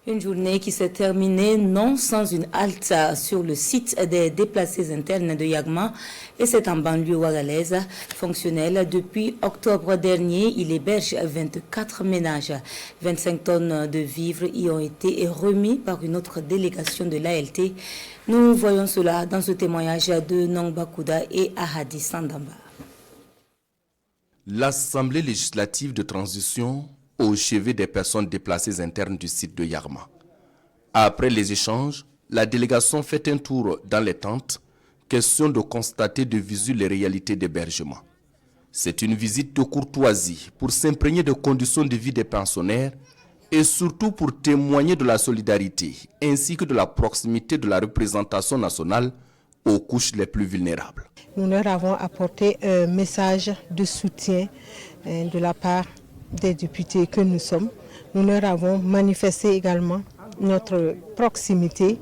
Une journée qui s'est terminée non sans une halte sur le site des déplacés internes de Yagma et c'est en banlieue ouagalaise. Fonctionnel depuis octobre dernier, il héberge 24 ménages. 25 tonnes de vivres y ont été remis par une autre délégation de l'ALT. Nous voyons cela dans ce témoignage de Nongba Kouda et Ahadi Sandamba. L'Assemblée législative de transition au chevet des personnes déplacées internes du site de Yagma. Après les échanges, la délégation fait un tour dans les tentes, question de constater de visu les réalités d'hébergement. C'est une visite de courtoisie pour s'imprégner des conditions de vie des pensionnaires et surtout pour témoigner de la solidarité ainsi que de la proximité de la représentation nationale aux couches les plus vulnérables. Nous leur avons apporté un message de soutien de la part des députés que nous sommes. Nous leur avons manifesté également notre proximité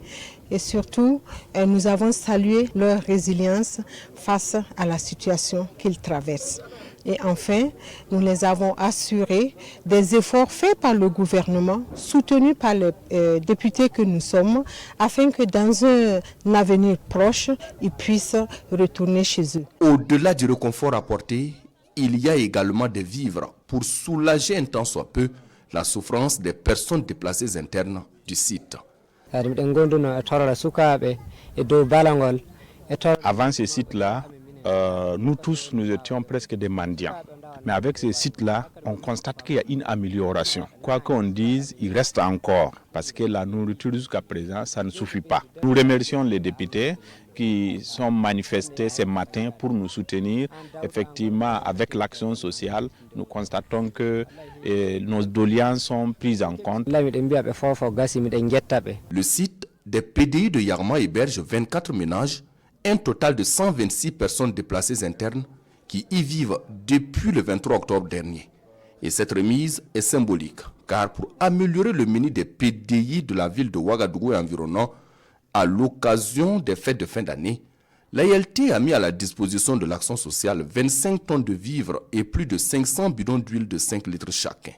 et surtout nous avons salué leur résilience face à la situation qu'ils traversent. Et enfin, nous les avons assuré des efforts faits par le gouvernement, soutenus par les députés que nous sommes, afin que dans un avenir proche, ils puissent retourner chez eux. Au-delà du réconfort apporté, il y a également des vivres pour soulager un tant soit peu la souffrance des personnes déplacées internes du site. Avant ce site-là, nous tous, nous étions presque des mendiants. Mais avec ce site-là, on constate qu'il y a une amélioration. Quoi qu'on dise, il reste encore, parce que la nourriture jusqu'à présent, ça ne suffit pas. Nous remercions les députés qui sont manifestés ce matin pour nous soutenir. Effectivement, avec l'action sociale, nous constatons que nos doléances sont prises en compte. Le site des PDI de Yagma héberge 24 ménages, un total de 126 personnes déplacées internes qui y vivent depuis le 23 octobre dernier. Et cette remise est symbolique, car pour améliorer le menu des PDI de la ville de Ouagadougou et environnant, à l'occasion des fêtes de fin d'année, l'ALT a mis à la disposition de l'action sociale 25 tonnes de vivres et plus de 500 bidons d'huile de 5 litres chacun.